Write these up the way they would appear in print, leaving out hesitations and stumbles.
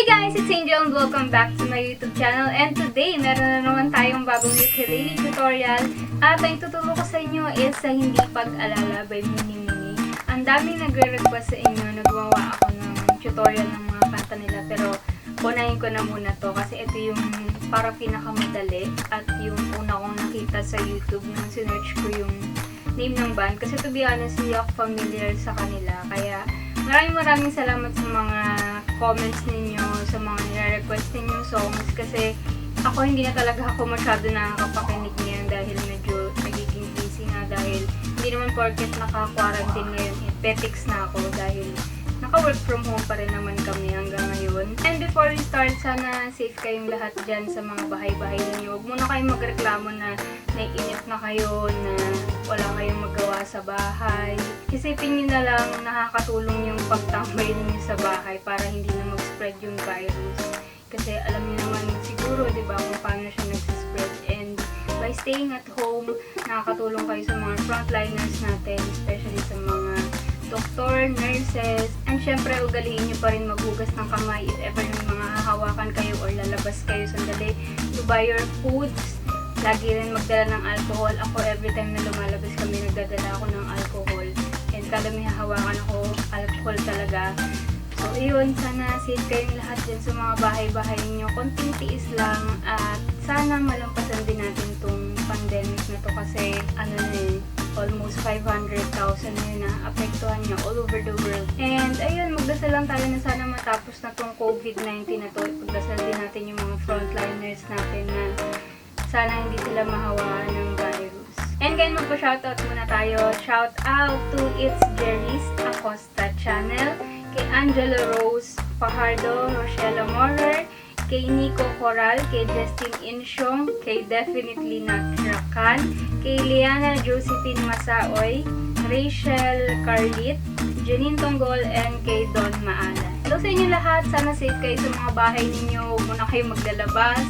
Hey guys, it's Angel and welcome back to my YouTube channel. And today, meron na naman tayong bagong ukulele tutorial. At ang tuturo ko sa inyo is sa Hindi Pag-alala by Munimuni. Ang daming nagre-request sa inyo, nagwawa ako ng tutorial ng mga kanta nila. Pero unahin ko na muna to kasi ito yung parang pinakamadali at yung una kong nakita sa YouTube nung sinearch ko yung name ng band. Kasi to be honest, hindi ako familiar sa kanila. Kaya maraming salamat sa mga comments ninyo, sa mga nire-request ninyong songs kasi ako hindi na talaga ako masyado nakakapakinig ngayon dahil medyo nagiging busy nga dahil hindi naman porket naka-quarantine ngayon, petix na ako dahil naka-work from home pa rin naman kami hanggang ngayon. And before we start, sana safe kayong lahat dyan sa mga bahay-bahay ninyo. Huwag muna kayong magreklamo na naiinip na kayo, na wala kayong magawa sa bahay. Isipin nyo na lang nakakatulong yung pagtambay ninyo sa bahay para hindi na mag-spread yung virus. Kasi alam niyo naman siguro, di ba, kung paano siya nagsispread. And by staying at home, nakakatulong kayo sa mga frontliners natin, especially sa mga doktor, nurses, and syempre ugaliin nyo pa rin maghugas ng kamay if ever may mga hahawakan kayo or lalabas kayo sandali to buy your foods. Lagi rin magdala ng alcohol. Ako every time na lumalabas kami, nagdadala ako ng alcohol. And kada may hahawakan ako, alcohol talaga. So yun, sana safe kayong lahat dyan sa mga bahay-bahay ninyo. Konting tiis lang at sana malampasan din natin tong pandemic na to kasi ano na eh, almost 500,000 na yun na apektuhan niya all over the world. And ayun, magdasal lang tayo na sana matapos na tong COVID-19 na to. Pagdasal din natin yung mga frontliners natin na sana hindi sila mahawaan ng virus. And ngayon magpa-shoutout muna tayo. Shout out to It's Jerry's Acosta channel, kay Angela Rose Fajardo, Rochelle Morer, kay Nico Coral, kay Justin Insyong, kay Definitely Not Rakan, kay Liana Josephine Masaoy, Rachel Carlit, Janine Tonggol, and kay Don Maala. Hello sa inyo lahat. Sana safe kayo sa mga bahay ninyo. Huwag muna kayo maglalabas.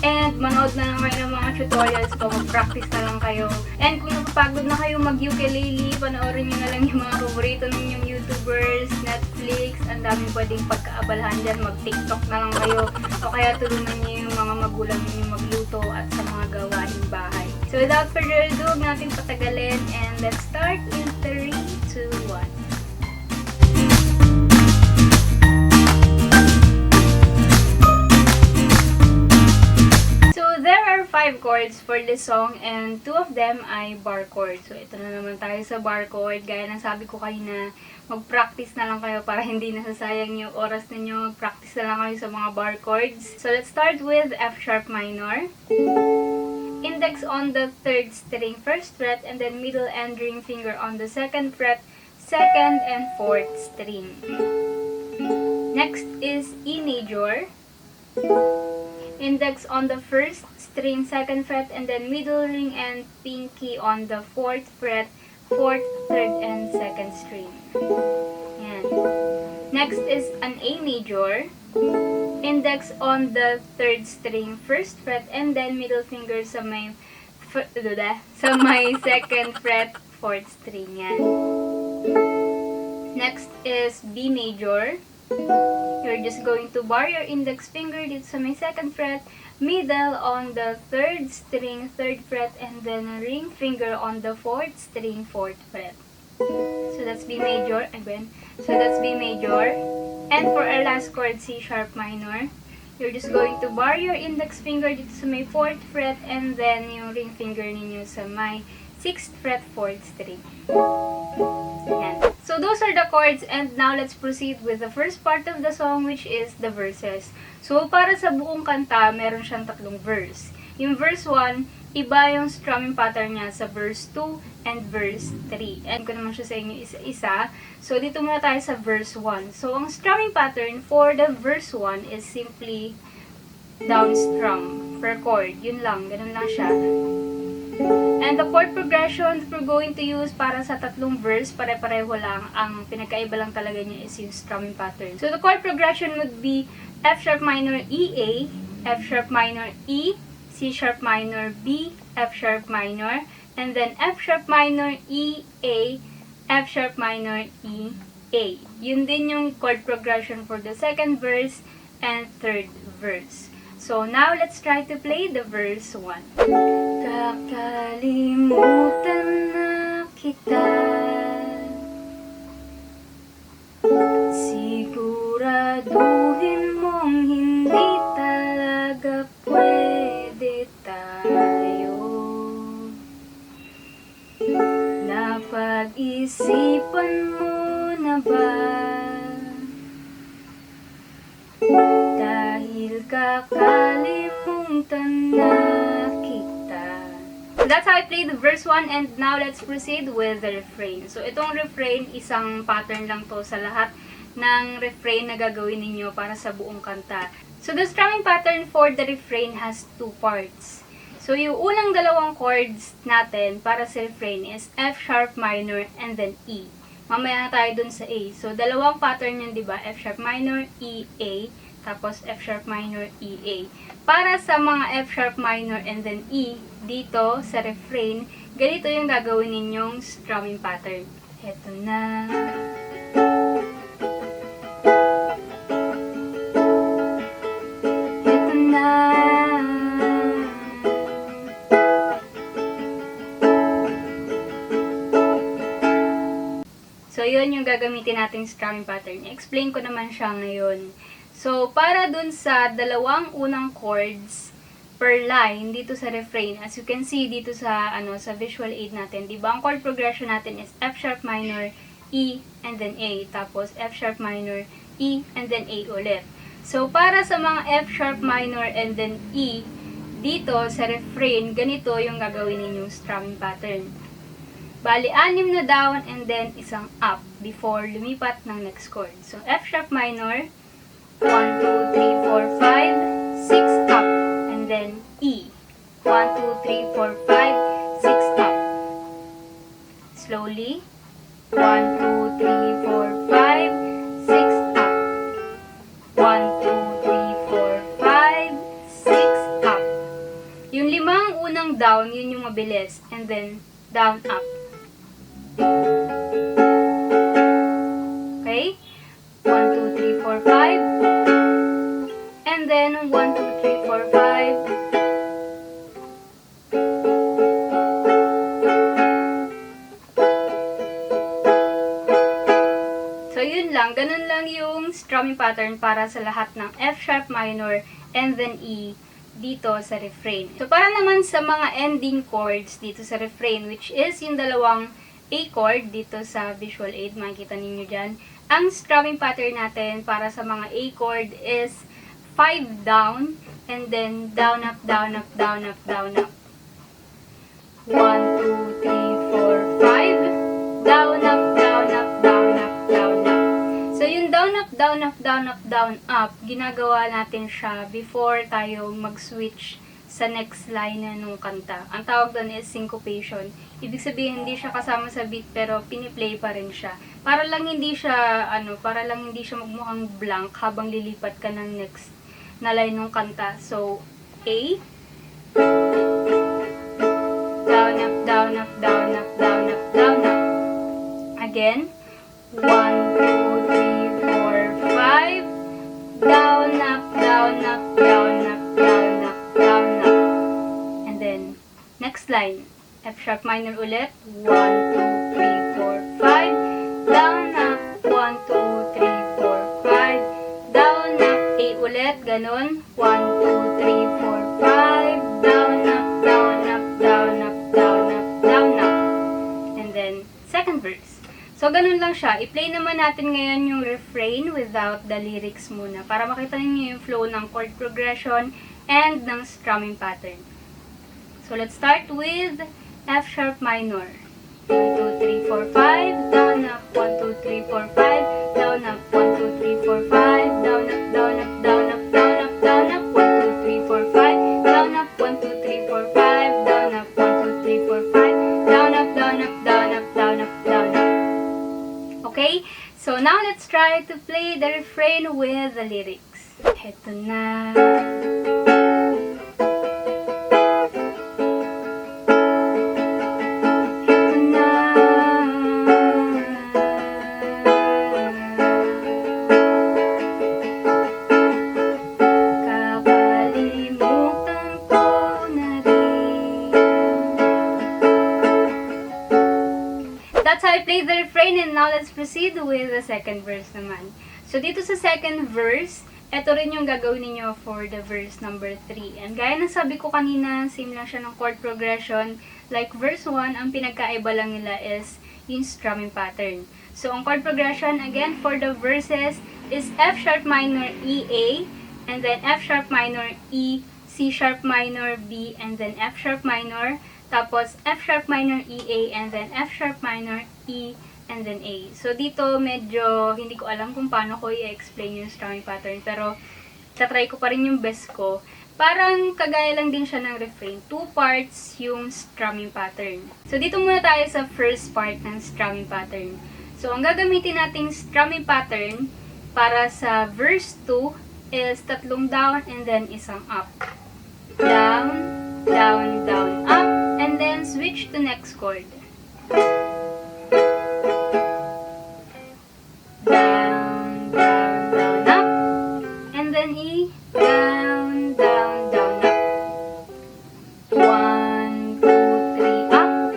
And manood na lang kayo ng mga tutorials ko. Mag-practice na lang kayo. And kung napapagod na kayo mag-ukulele, panoorin nyo na lang yung mga paborito ninyong YouTubers, Netflix, ang daming pwedeng pagkaabalahan dyan. Mag-TikTok na lang kayo. O kaya tulungan nyo yung mga magulang ninyo magluto at sa mga gawaing bahay. So without further ado, huwag natin patagalin. And let's start in 3, 2, 1. There are 5 chords for this song and 2 of them ay bar chords. So, ito na naman tayo sa bar chord. Gaya ng sabi ko kanina, mag-practice na lang kayo para hindi nasasayang yung oras ninyo. Mag-practice na lang kayo sa mga bar chords. So, let's start with F sharp minor. Index on the 3rd string, 1st fret, and then middle and ring finger on the 2nd fret, 2nd and 4th string. Next is E major. Index on the 1st string, 2nd fret, and then middle ring and pinky on the 4th fret, 4th, 3rd, and 2nd string. Yan. Next is an A major. Index on the 3rd string, 1st fret, and then middle finger sa may 2nd fret, 4th string. Yan. Next is B major. You're just going to bar your index finger dito sa may 2nd fret, middle on the 3rd string, 3rd fret, and then ring finger on the 4th string, 4th fret. So that's B major. Again. So that's B major. And for our last chord, C sharp minor, you're just going to bar your index finger dito sa may 4th fret, and then yung ring finger ninyo sa may 6th fret, 4th string. Yan. So those are the chords, and now let's proceed with the first part of the song, which is the verses. So para sa buong kanta, meron siyang 3 verse. Yung verse 1, iba yung strumming pattern niya sa verse 2 and verse 3. And ko naman siya sa inyo isa-isa. So dito muna tayo sa verse 1. So ang strumming pattern for the verse 1 is simply down strum per chord. Yun lang, ganun lang siya. And the chord progression that we're going to use para sa 3 verse, pare-pareho lang. Ang pinagkaiba lang talaga niya is yung strumming pattern. So the chord progression would be F sharp minor E A, F sharp minor E, C sharp minor B, F sharp minor, and then F sharp minor E A, F sharp minor E A. Yun din yung chord progression for the second verse. and third verse. So now let's try to play the verse 1. Kakalimutan na kita, siguraduhin mong hindi talaga pwede tayo. Napag-isipan mo na ba? Dahil kakalimutan na kita. So that's how I play the verse 1, and now let's proceed with the refrain. So itong refrain, isang pattern lang to sa lahat ng refrain na gagawin ninyo para sa buong kanta. So the strumming pattern for the refrain has 2 parts. So yung unang dalawang chords natin para sa refrain is F sharp minor and then E. Mamaya na tayo dun sa A. So dalawang pattern yun, di ba? F sharp minor, E, A. Tapos F sharp minor, E, A. Para sa mga F sharp minor and then E, dito sa refrain, ganito yung gagawin ninyong strumming pattern. Eto na. Eto na. So, yun yung gagamitin nating strumming pattern. I-explain ko naman siya ngayon. So, para dun sa dalawang unang chords per line dito sa refrain, as you can see dito sa sa visual aid natin, di ba? Ang chord progression natin is F sharp minor, E, and then A. Tapos F sharp minor, E, and then A ulit. So, para sa mga F sharp minor and then E, dito sa refrain, ganito yung gagawin ninyong strumming pattern. Bali, 6 na down and then isang up before lumipat ng next chord. So, F sharp minor, 1, 2, 3, 4, 5, 6 up, and then E. 1, 2, 3, 4, 5, 6 up. Slowly. 1, 2, 3, 4, 5, 6 up. 1, 2, 3, 4, 5, 6 up. Yung 5 unang down, yun yung mabilis. And then, down, up. Okay? 1, 2, 3, 4, 5. And then 1, 2, 3, 4, 5. So, yun lang. Ganun lang yung strumming pattern para sa lahat ng F sharp minor and then E dito sa refrain. So, para naman sa mga ending chords dito sa refrain, which is yung dalawang A chord dito sa visual aid, makikita ninyo dyan. Ang strumming pattern natin para sa mga A chord is 5 down, and then down, up, down, up, down, up, down, up. 1, 2, 3, 4, 5. Down, up, down, up, down, up, down, up. So, yung down, up, down, up, down, up, down, up, ginagawa natin siya before tayo mag-switch sa next line na nung kanta. Ang tawag doon is syncopation. Ibig sabihin, hindi siya kasama sa beat, pero piniplay pa rin siya. Para lang hindi siya, magmukhang blank habang lilipat ka ng next na line ng kanta. So, A. Down, up, down, up, down, up, down, up, down, up. Again. 1, 2, 3, 4, 5. Down, up, down, up, down, up, down, up, down, up. And then, next line. F sharp minor ulit. 1, 2, 3, 4, 5. Down, up. 1, 2, 3, 4, 5. Down, up. A ulit. Ganon. 1, 2, 3, 4, 5. Down, up, down, up, down, up, down, up, down, up. And then, second verse. So, ganun lang siya. I-play naman natin ngayon yung refrain without the lyrics muna para makita niyo yung flow ng chord progression and ng strumming pattern. So, let's start with F sharp minor. 1, 2, 3, 4, 5. Down, up. 1, 2, 3, 4, 5. Down, up. 1, 2, 3, 4, 5. Down, up, down, up, down, up, down, up, down, up. 1, 2, 3, 4, 5. Down, up. 1, 2, 3, 4, 5. Down, up. 1, 2, 3, 4, 5. Down, up, down, up, down, up, down, up, down, up. Okay? So, now let's try to play the refrain with the lyrics. Heto na. that's how I played the refrain, and now let's proceed with the second verse naman. So dito sa second verse, ito rin yung gagawin niyo for the verse number 3. And gaya ng sabi ko kanina, same lang siya ng chord progression. Like verse 1, ang pinagkaiba lang nila is yung strumming pattern. So ang chord progression, again, for the verses is F sharp minor E A, and then F sharp minor E, C sharp minor B, and then F sharp minor, tapos F sharp minor E A, and then F sharp minor E, and then A. So, dito medyo hindi ko alam kung paano ko i-explain yung strumming pattern. Pero, tatry ko pa rin yung best ko. Parang kagaya lang din siya ng refrain. 2 parts yung strumming pattern. So, dito muna tayo sa first part ng strumming pattern. So, ang gagamitin nating strumming pattern para sa verse 2 is 3 down and then isang up. Down, down, down, up, and then switch to next chord. Down, down, down, up, and then E, down, down, down, up. 1, 2, 3, up.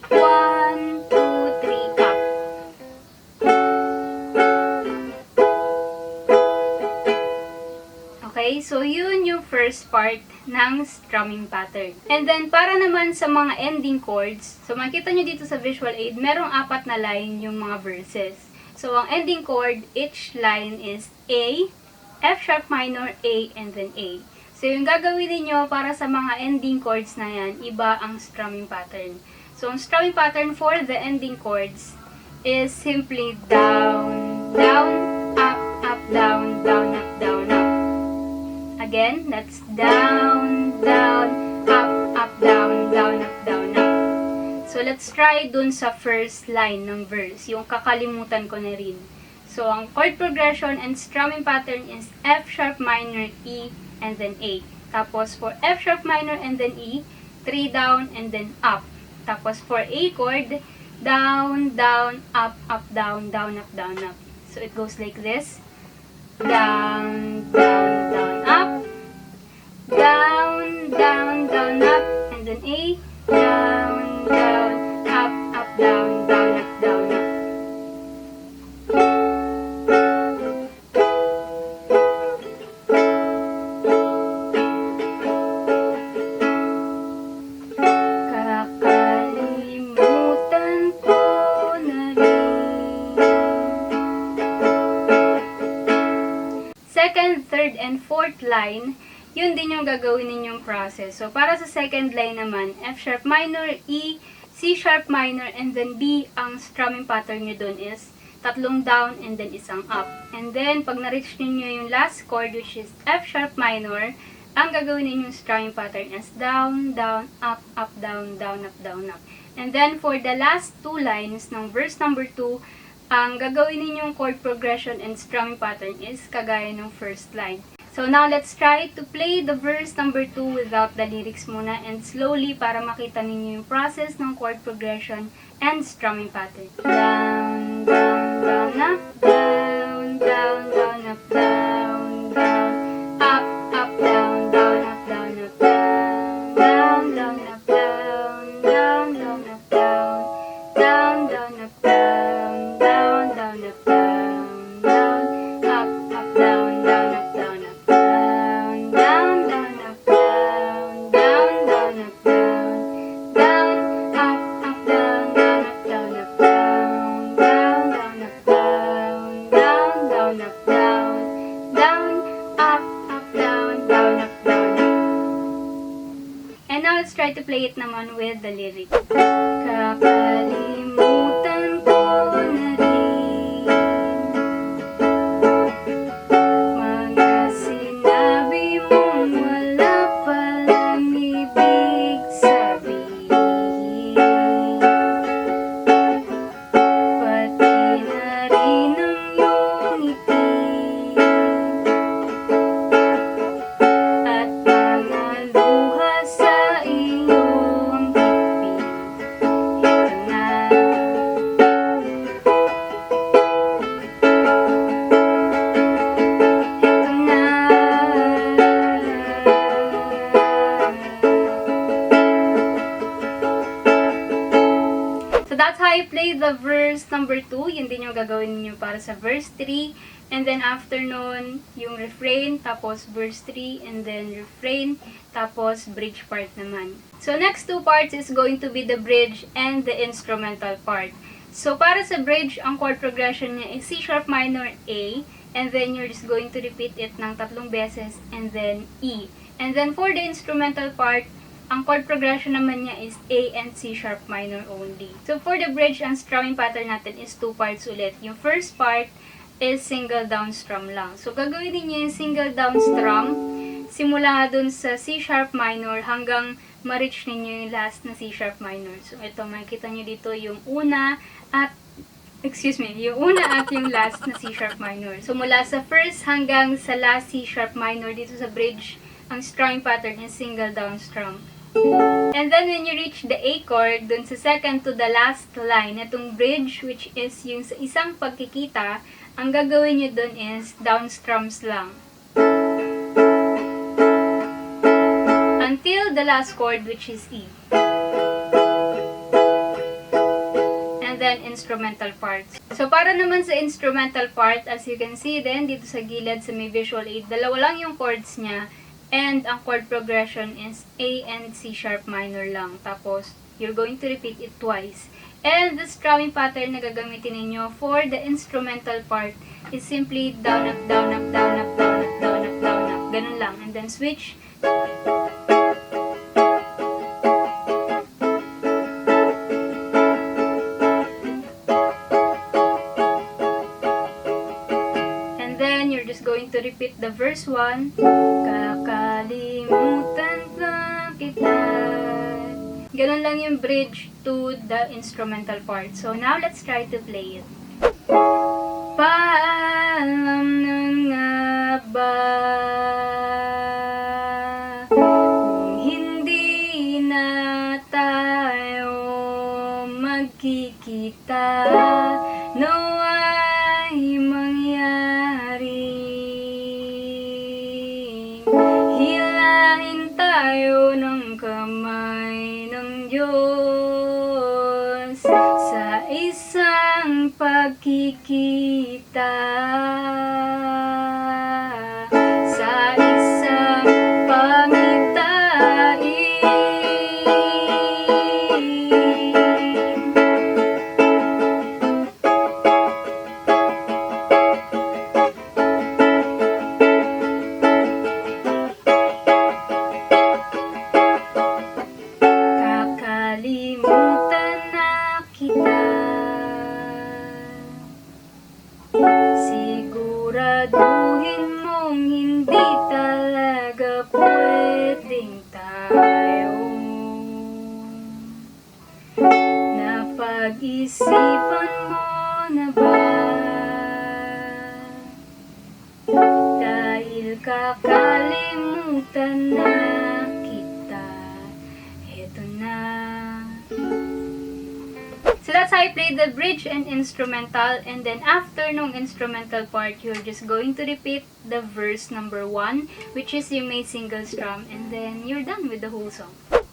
1, 2, 3, up. Okay, so yun yung first part ng strumming pattern. And then, para naman sa mga ending chords, so makikita nyo dito sa visual aid, merong 4 na line yung mga verses. So, ang ending chord, each line is A, F sharp minor, A, and then A. So, yung gagawin niyo para sa mga ending chords na yan, iba ang strumming pattern. So, ang strumming pattern for the ending chords is simply down, down, up, up, down, down, up, down, up. Again, that's down, down, up, up, down, down, up, down, up. So, let's try dun sa first line ng verse. Yung kakalimutan ko na rin. So, ang chord progression and strumming pattern is F sharp minor, E, and then A. Tapos, for F sharp minor and then E, 3 down and then up. Tapos, for A chord, down, down, up, down, up, down, up. So, it goes like this. Down, down, down, up. Down, down, down, up. And then A. Down, down, up, down, up, down, up. Kakalimutan ko na rin. Second, third, and fourth line, yun din yung gagawin ninyong process. So, para sa second line naman, F sharp minor, E, C sharp minor, and then B, ang strumming pattern nyo dun is 3 down and then isang up. And then, pag na-reach niyo yung last chord, which is F sharp minor, ang gagawin ninyong strumming pattern is down, down, up, down, up, down, up. And then, for the last 2 lines ng verse number 2, ang gagawin ninyong chord progression and strumming pattern is kagaya ng first line. So now, let's try to play the verse number 2 without the lyrics muna and slowly para makita ninyo yung process ng chord progression and strumming pattern. Down, down, down, up, down, down, down, up, down, down, up, down, up, down, up, down, down, up, down, down, down, up, down, down, down, up, down, down, down, up, down, down, up, down, down, up, down, up. Let's try to play it naman with the lyrics. Kakalimutan ko na rin mga sinabi mong wala palang ibig sabihin. Pati na rin ang iyong ngiti at mga luha sa iyong bibig. Ito na sa verse number 2, yun din yung gagawin niyo para sa verse 3. And then after nun, yung refrain, tapos verse 3, and then refrain, tapos bridge part naman. So next two parts is going to be the bridge and the instrumental part. So para sa bridge, ang chord progression niya is C sharp minor A, and then you're just going to repeat it ng 3 beses, and then E. And then for the instrumental part, ang chord progression naman niya is A and C sharp minor only. So for the bridge, ang strumming pattern natin is 2 parts ulit. Yung first part is single down strum lang. So gagawin niyo yung single down strum, simula dun sa C sharp minor hanggang ma-reach ninyo yung last na C sharp minor. So ito, makikita niyo dito yung una at yung last na C sharp minor. So mula sa first hanggang sa last C sharp minor dito sa bridge, ang strumming pattern is single down strum. And then when you reach the A chord, dun sa second to the last line, itong bridge, which is yung sa isang pagkikita, ang gagawin nyo dun is down strums lang. Until the last chord, which is E. And then instrumental parts. So para naman sa instrumental part, as you can see then, dito sa gilid sa may visual aid, dalawa lang yung chords niya. And ang chord progression is A and C sharp minor lang. Tapos, you're going to repeat it twice. And the strumming pattern na gagamitin ninyo for the instrumental part is simply down, up, down, up, down, up, down, up, down, up, down, up. Ganun lang. And then switch. And then, you're just going to repeat the verse 1. Kakalimutan na kita. Ganun lang yung bridge to the instrumental part. So now let's try to play it. Paalam na nga ba kung hindi na tayo magkikita, nawa'y mangyari. Hilahin tayo ng kamay ng Diyos sa isang pagkikita, sa isang pangitain. Kakalimutan na kita, siguraduhin mong hindi talaga pwedeng tayo. Napag-isipan mo na ba? Dahil kakalimutan na kita, eto na. So that's how I played the bridge and instrumental, and then after nung instrumental part, you're just going to repeat the verse number 1, which is yung may single strum, and then you're done with the whole song.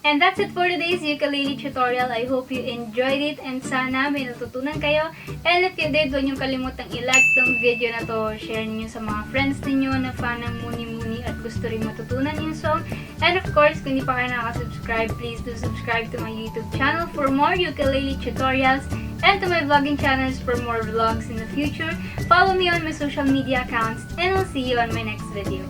And that's it for today's ukulele tutorial. I hope you enjoyed it and sana may natutunan kayo. And if you did, huwag niyong kalimutang i-like tong video na to. Share niyo sa mga friends niyo na fan ng Munimuni at gusto rin matutunan yung song. And of course, kung di pa kayo nakasubscribe, please do subscribe to my YouTube channel for more ukulele tutorials and to my vlogging channels for more vlogs in the future. Follow me on my social media accounts and I'll see you on my next video.